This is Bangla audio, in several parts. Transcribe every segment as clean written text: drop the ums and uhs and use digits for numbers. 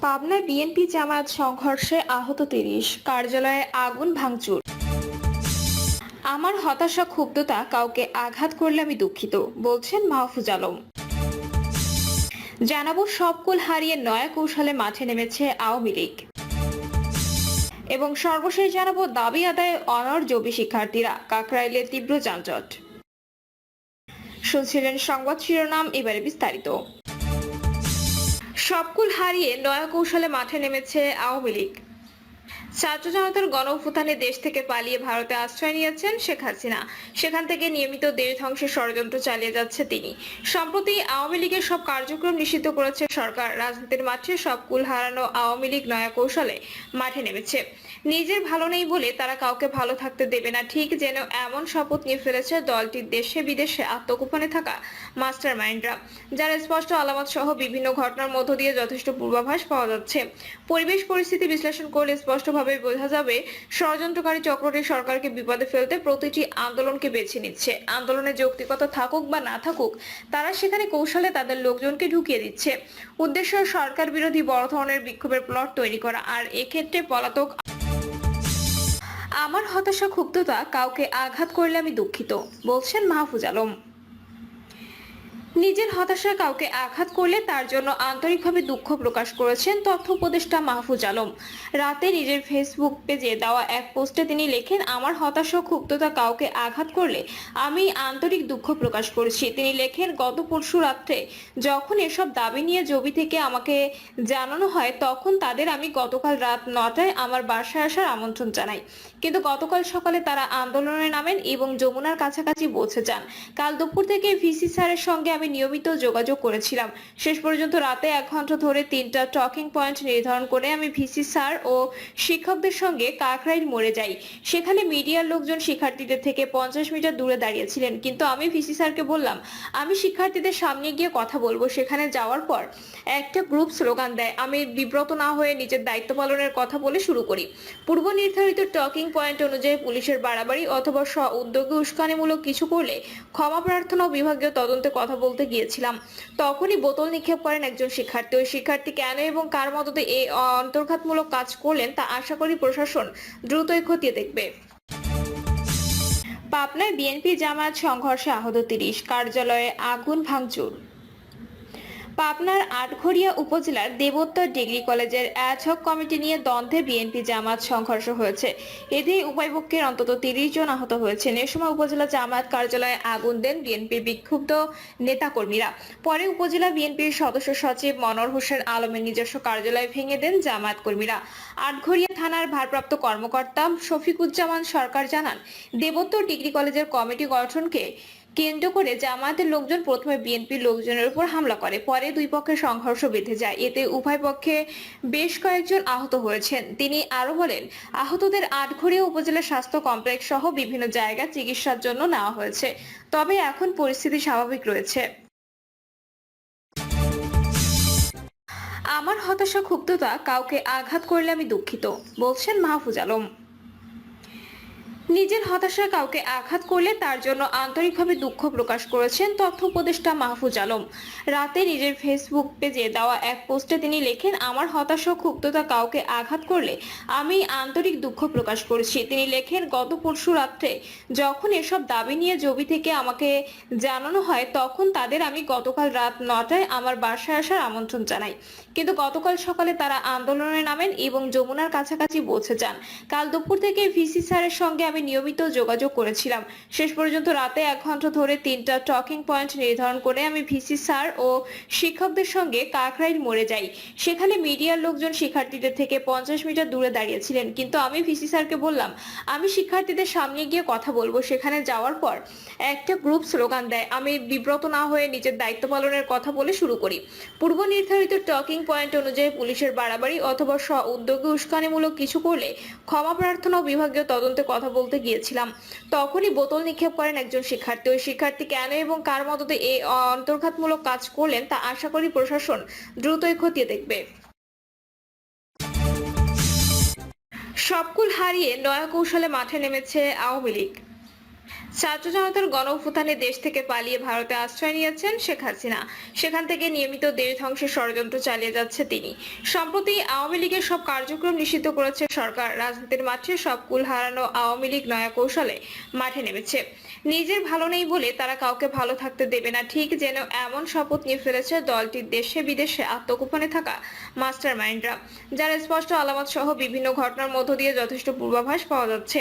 পাবনায় বিএনপি জামায়াত সংঘর্ষে আহত ৩০, কার্যালয়ে আগুন ভাঙচুর। আমার হতাশা ক্ষুব্ধতা কাউকে আঘাত করলে আমি দুঃখিত, বলছেন মাহফুজ আলম। জানাবো সব কুল হারিয়ে নয়া কৌশলে মাঠে নেমেছে আওয়ামী লীগ। এবং সর্বশেষ জানাবো দাবি আদায়ে অনড় জবি শিক্ষার্থীরা, কাকরাইলে তীব্র যানজট। শুনছিলেন সংবাদ শিরোনাম, এবারে বিস্তারিত। সবকুল হারিয়ে নয়া কৌশলে মাঠে নেমেছে আওয়ামী লীগ। ছাত্র জনতার গণ অভ্যুত্থানে দেশ থেকে পালিয়ে ভারতে আশ্রয় নিয়েছেন শেখ হাসিনা। সেখান থেকে নিয়মিত দেশ ধ্বংসের ষড়যন্ত্র চালিয়ে যাচ্ছে তিনি। সম্প্রতি আওয়ামী লীগের সব কার্যক্রম নিষিদ্ধ করেছে সরকার। রাজনীতির মাঠে সব কুল হারানো আওয়ামী লীগ নয়া কৌশলে মাঠে নেমেছে। নিজের ভালো নেই বলে তারা কাউকে ভালো থাকতে দেবে না, ঠিক যেন এমন শপথ নিয়ে ফেলেছে দলটির দেশে বিদেশে আত্মগোপনে থাকা মাস্টার মাইন্ডরা, যার স্পষ্ট আলামত সহ বিভিন্ন ঘটনার মধ্য দিয়ে যথেষ্ট পূর্বাভাস পাওয়া যাচ্ছে। পরিবেশ পরিস্থিতি বিশ্লেষণ করলে স্পষ্টভাবে বোঝা যাবে ষড়যন্ত্রকারী চক্রটি সরকারকে বিপদে ফেলতে প্রতিটি আন্দোলনকে বেছে নিচ্ছে। আন্দোলনে যৌক্তিকতা থাকুক বা না থাকুক, তারা সেখানে কৌশলে তাদের লোকজনকে ঢুকিয়ে দিচ্ছে। উদ্দেশ্য সরকার বিরোধী বড় ধরনের বিক্ষোভের প্লট তৈরি করা, আর এক্ষেত্রে পলাতক। আমার হতাশা ক্ষুব্ধতা কাউকে আঘাত করলে আমি দুঃখিত, বলছেন মাহফুজ আলম। নিজের হতাশা কাউকে আঘাত করলে তার জন্য আন্তরিকভাবে দুঃখ প্রকাশ করেছেন তথ্য উপদেষ্টা মাহফুজ আলম। রাতে নিজের ফেসবুক পেজে দেওয়া এক পোস্টে তিনি লেখেন, আমার হতাশা ক্ষুব্ধতা কাউকে আঘাত করলে আমি আন্তরিক দুঃখ প্রকাশ করেছি। তিনি লেখেন, গত পরশু রাত্রে যখন এসব দাবি নিয়ে জবি থেকে আমাকে জানানো হয়, তখন তাদের আমি গতকাল রাত 9টায় আমার বাসায় আসার আমন্ত্রণ জানাই। কিন্তু গতকাল সকালে তারা আন্দোলনে নামেন এবং যমুনার কাছাকাছি পৌঁছে যান। কাল দুপুর থেকে ভিসি স্যারের সঙ্গে আমি নিয়মিত যোগাযোগ করেছিলাম। শেষ পর্যন্ত রাতে 1 ঘন্টা ধরে 3টা টকিং পয়েন্ট নির্ধারণ করে আমি ভিসি স্যার ও শিক্ষকদের সঙ্গে কাকরাইল মোড়ে যাই। সেখানে মিডিয়ার লোকজন শিক্ষার্থীদের থেকে 50 মিটার দূরে দাঁড়িয়েছিলেন, কিন্তু আমি ভিসি স্যারকে বললাম আমি শিক্ষার্থীদের সামনে গিয়ে কথা বলবো। সেখানে যাওয়ার পর একটা গ্রুপ স্লোগান দেয়। আমি বিব্রত না হয়ে নিজের দায়িত্ব পালনের কথা বলে শুরু করি। পূর্ব নির্ধারিত টকিং পয়েন্ট অনুযায়ী পুলিশের বাড়াবাড়ি অথবা স্ব উদ্যোগে উস্কানিমূলক কিছু করলে ক্ষমা প্রার্থনা ও বিভাগীয় তদন্তে কথা বলতে গিয়েছিলাম। তখনই বোতল নিক্ষেপ করেন একজন শিক্ষার্থী। ওই শিক্ষার্থী কেন এবং কার মদতে এই অন্তর্ঘাতমূলক কাজ করলেন তা আশা করি প্রশাসন দ্রুতই খতিয়ে দেখবে। পাবনায় বিএনপি জামায়াত সংঘর্ষে আহত 30, কার্যালয়ে আগুন ভাঙচুর। পাবনার আটঘরিয়া উপজেলার দেবোত্তর ডিগ্রি কলেজের অ্যাডহক কমিটি নিয়ে দ্বন্দ্বে বিএনপি জামায়াত সংঘর্ষ হয়েছে। এতে উভয় পক্ষের অন্তত 30 জন আহত হয়েছেন। এ সময় উপজেলা জামায়াত কার্যালয়ে আগুন দেন বিএনপির বিক্ষুব্ধ নেতাকর্মীরা। পরে উপজেলা বিএনপির সদস্য সচিব মনোয়ার হোসেন আলমের নিজস্ব কার্যালয় ভেঙে দেন জামায়াত কর্মীরা। আটঘরিয়া থানার ভারপ্রাপ্ত কর্মকর্তা শফিকুজ্জামান সরকার জানান, দেবোত্তর ডিগ্রি কলেজের কমিটি গঠনকে কেন্দ্র করে জামায়াতের লোকজন প্রথমে বিএনপির লোকজনের উপর হামলা করে। পরে দুই পক্ষের সংঘর্ষ বেঁধে যায়। এতে উভয় পক্ষে বেশ কয়েকজন আহত হয়েছেন। তিনি আরো বলেন, আহতদের আটঘরিয়া উপজেলা স্বাস্থ্য কমপ্লেক্স সহ বিভিন্ন জায়গায় চিকিৎসার জন্য নেওয়া হয়েছে। তবে এখন পরিস্থিতি স্বাভাবিক রয়েছে। আমার হতাশা ক্ষুব্ধতা কাউকে আঘাত করলে আমি দুঃখিত, বলছেন মাহফুজ আলম। নিজের হতাশা কাউকে আঘাত করলে তার জন্য আন্তরিকভাবে দুঃখ প্রকাশ করেছেন তথ্য উপদেষ্টা মাহফুজ আলম। রাতে নিজের ফেসবুক পেজে দেওয়া এক পোস্টে তিনি লেখেন, আমার হতাশা ক্ষুব্ধতা কাউকে আঘাত করলে আমি আন্তরিক দুঃখ প্রকাশ করেছি। তিনি লেখেন, গত পরশু রাত্রে যখন এসব দাবি নিয়ে জবি থেকে আমাকে জানানো হয়, তখন তাদের আমি গতকাল রাত 9টায় আমার বাসায় আসার আমন্ত্রণ জানাই। কিন্তু গতকাল সকালে তারা আন্দোলনে নামেন এবং যমুনার কাছাকাছি পৌঁছে যান। কাল দুপুর থেকে ভিসি স্যারের সঙ্গে আমি নিয়মিত যোগাযোগ করেছিলাম। শেষ পর্যন্ত রাতে 1 ঘন্টা ধরে 3টা টকিং পয়েন্ট নির্ধারণ করে আমি ভিসি স্যার ও শিক্ষকদের সঙ্গে কাকরাইল মোড়ে যাই। সেখানে মিডিয়ার লোকজন শিক্ষার্থীদের থেকে 50 মিটার দূরে দাঁড়িয়েছিলেন, কিন্তু আমি ভিসি স্যারকে বললাম আমি শিক্ষার্থীদের সামনে গিয়ে কথা বলবো। সেখানে যাওয়ার পর একটা গ্রুপ স্লোগান দেয়। আমি বিব্রত না হয়ে নিজের দায়িত্ব পালনের কথা বলে শুরু করি। পূর্ব নির্ধারিত টকিং পয়েন্ট অনুযায়ী পুলিশের বাড়াবাড়ি অথবা স্ব উদ্যোগে উস্কানিমূলক কিছু করলে ক্ষমা প্রার্থনা ও বিভাগীয় তদন্তে কথা বলতে গিয়েছিলাম। তখনই বোতল নিক্ষেপ করেন একজন শিক্ষার্থী। ওই শিক্ষার্থী কেন এবং কার মদতে এই অন্তর্ঘাতমূলক কাজ করলেন তা আশা করি প্রশাসন দ্রুতই খতিয়ে দেখবে। সবকুল হারিয়ে নয়া কৌশলে মাঠে নেমেছে আওয়ামী লীগ। ছাত্র জনতার গণ অভ্যুত্থানে দেশ থেকে পালিয়ে ভারতে আশ্রয় নিয়েছেন শেখ হাসিনা। সেখান থেকে নিয়মিত দেশ ধ্বংসের ষড়যন্ত্র চালিয়ে যাচ্ছে তিনি। সম্প্রতি আওয়ামী লীগের সব কার্যক্রম নিষিদ্ধ করেছে সরকার। রাজনীতির মাঠে সব কুল হারানো আওয়ামী লীগ নয়া কৌশলে মাঠে নেমেছে। নিজের ভালো নেই বলে তারা কাউকে ভালো থাকতে দেবে না, ঠিক যেন এমন শপথ নিয়ে ফেলেছে দলটির দেশে বিদেশে আত্মগোপনে থাকা মাস্টার মাইন্ডরা, যার স্পষ্ট আলামত সহ বিভিন্ন ঘটনার মধ্য দিয়ে যথেষ্ট পূর্বাভাস পাওয়া যাচ্ছে।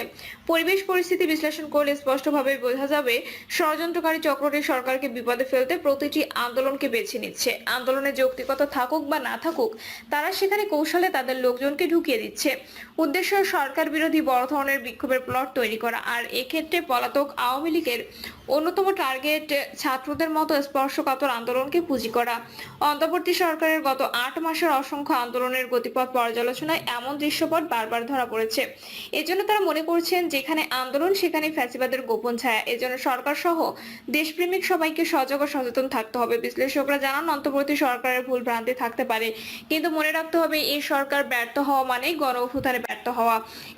পরিবেশ পরিস্থিতি বিশ্লেষণ করলে স্পষ্টভাবে বোঝা যাবে ষড়যন্ত্রকারী চক্রটি সরকারকে বিপদে ফেলতে প্রতিটি আন্দোলনকে বেছে নিচ্ছে। আন্দোলনে যৌক্তিকতা থাকুক বা না থাকুক, তারা সেখানে কৌশলে তাদের লোকজনকে ঢুকিয়ে দিচ্ছে। উদ্দেশ্য সরকার বিরোধী বড় ধরনের বিক্ষোভের প্লট তৈরি করা। আর এক্ষেত্রে পলাতক আওয়ামী লীগের অন্যতম টার্গেট ছাত্রদের মতো স্পর্শকাতর আন্দোলনকে পুঁজি করা। অন্তর্বর্তী সরকারের গত 8 মাসের অসংখ্য আন্দোলনের গতিপথ পর্যালোচনায় এমন দৃশ্যপট বারবার ধরা পড়েছে। এজন্য তারা মনে করছেন যেখানে আন্দোলন সেখানে ফ্যাসিবাদের গোপন ছায়া। এজন্য সরকার সহ দেশপ্রেমিক সবাইকে সজাগ ও সচেতন থাকতে হবে। বিশ্লেষকরা জানান, অন্তর্বর্তী সরকারের ভুল ভ্রান্তি থাকতে পারে, কিন্তু মনে রাখতে হবে এই সরকার ব্যর্থ হওয়া মানে গণ অভ্যুত্থানে ব্যর্থ হওয়া।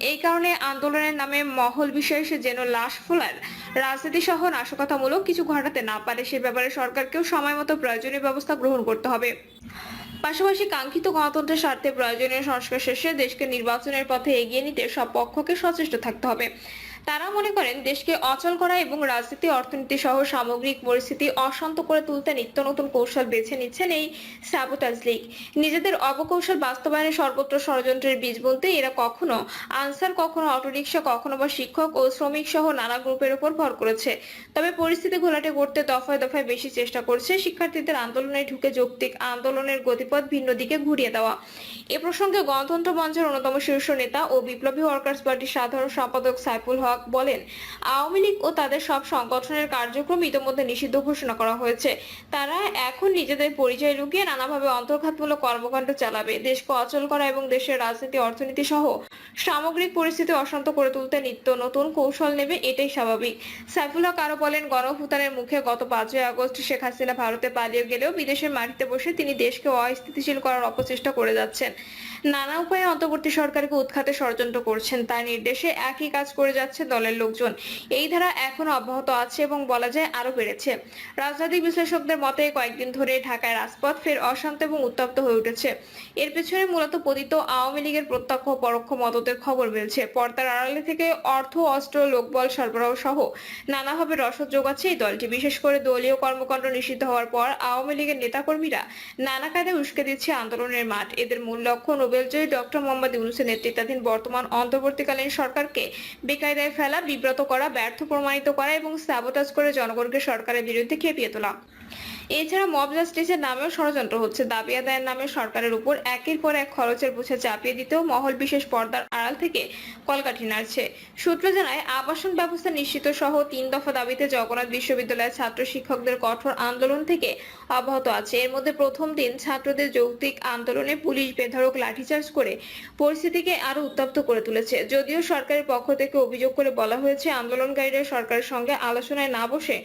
এই কারণে আন্দোলনের নামে মহল বিশেষ যেন লাশ ফোলার রাজনীতি সহ নাশকতামূলক কিছু ঘটাতে না পারে, সে ব্যাপারে সরকারকেও সময় মতো প্রয়োজনীয় ব্যবস্থা গ্রহণ করতে হবে। পাশাপাশি কাঙ্ক্ষিত গণতন্ত্রের স্বার্থে প্রয়োজনীয় সংস্কার শেষে দেশকে নির্বাচনের পথে এগিয়ে নিতে সব পক্ষকে সচেষ্ট থাকতে হবে। তারা মনে করেন দেশকে অচল করা এবং রাজনীতি অর্থনীতি সহ সামগ্রিক পরিস্থিতি অশান্ত করে তুলতে নিত্য নতুন কৌশল বেছে নিচ্ছেন এই স্যাবোটাজ লীগ। নিজেদের অপকৌশল বাস্তবায়নে সর্বত্র ষড়যন্ত্রের বীজ বলতে এরা কখনো আনসার, কখনো অটোরিকশা, কখনো বা শিক্ষক ও শ্রমিক সহ নানা গ্রুপের উপর ভর করেছে। তবে পরিস্থিতি ঘোলাটে করতে দফায় দফায় বেশি চেষ্টা করছে শিক্ষার্থীদের আন্দোলনে ঢুকে যৌক্তিক আন্দোলনের গতিপথ ভিন্ন দিকে ঘুরিয়ে দেওয়া। এ প্রসঙ্গে গণতন্ত্র মঞ্চের অন্যতম শীর্ষ নেতা ও বিপ্লবী ওয়ার্কার্স পার্টির সাধারণ সম্পাদক সাইফুল হক বলেন, আওয়ামী লীগ ও তাদের সব সংগঠনের কার্যক্রম ইতিমধ্যে নিষিদ্ধ ঘোষণা করা হয়েছে। তারা এখন নিজেদের পরিচয় লুকিয়ে নানাভাবে অন্তর্ঘাতমূলক কর্মকাণ্ড চালাবে। দেশকে অচল করা এবং দেশের রাজনীতি অর্থনীতি সহ সামগ্রিক পরিস্থিতি অশান্ত করে তুলতে নিত্য নতুন কৌশল নেবে, এটাই স্বাভাবিক। সাইফুল হক আরো বলেন, গণঅভ্যুত্থানের মুখে গত 5ই আগস্ট শেখ হাসিনা ভারতে পালিয়ে গেলেও বিদেশের মাটিতে বসে তিনি দেশকে অস্থিতিশীল করার অপচেষ্টা করে যাচ্ছেন। নানা উপায়ে অন্তর্বর্তী সরকারকে উৎখাতে ষড়যন্ত্র করছেন। তার নির্দেশে একই কাজ করে যাচ্ছে দলের লোকজন। এই ধারা এখনো অব্যাহত আছে এবং বলা যায় আরো বেড়েছে। রাজনৈতিক বিশ্লেষকদের মতে কয়েকদিন ধরে ঢাকায় রাজপথ ফের অশান্ত এবং উত্তপ্ত হয়ে উঠেছে। এর পেছনে মূলত পতিত আওয়ামী লীগের প্রত্যক্ষ ও পরোক্ষ মদতের খবর মিলছে। পর্দার আড়ালে থেকে অর্থ, অস্ত্র, লোকবল সরবরাহ সহ নানাভাবে রসদ যোগাচ্ছে এই দলটি। বিশেষ করে দলীয় কর্মকাণ্ড নিষিদ্ধ হওয়ার পর আওয়ামী লীগের নেতাকর্মীরা নানা কায়দায় উস্কে দিচ্ছে আন্দোলনের মাঠ। এদের মূল লক্ষ্য নোবেলজয়ী ডক্টর মোহাম্মদ ইউনূসের নেতৃত্বাধীন বর্তমান অন্তর্বর্তীকালীন সরকারকে বেকায়দায় ফেলা, বিব্রত করা, ব্যর্থ প্রমাণিত করা এবং স্যাবোটাজ করে জনগণকে সরকারের বিরুদ্ধে খেপিয়ে তোলা। এছাড়া মব জাস্টিসের নামেও ষড়যন্ত্র হচ্ছে। দাবি আদায়ের নামে সরকারের উপর একের পর এক খরচের বোঝা চাপিয়ে দিতেও মহল বিশেষ পর্দার আড়াল থেকে কলকাঠি নাড়ছে। সূত্র জানায়, আবাসন ব্যবস্থা নিশ্চিত সহ 3 দফা দাবিতে জগন্নাথ বিশ্ববিদ্যালয়ের ছাত্র শিক্ষকদের কঠোর আন্দোলন থেকে অব্যাহত আছে। এর মধ্যে প্রথম দিন ছাত্রদের যৌক্তিক আন্দোলনে পুলিশ বেধড়ক লাঠিচার্জ করে পরিস্থিতিকে আরো উত্তপ্ত করে তুলেছে। যদিও সরকারের পক্ষ থেকে অভিযোগ করে বলা হয়েছে, আন্দোলনকারীরা সরকারের সঙ্গে আলোচনায় না বসে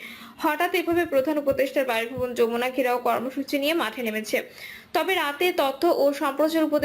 হঠাৎ এভাবে প্রধান উপদেষ্টার বাসভবন যমুনা ঘেরাও কর্মসূচি নিয়ে মাঠে নেমেছে। তবে রাতে তথ্য ও সম্প্রচার উপদেষ্টা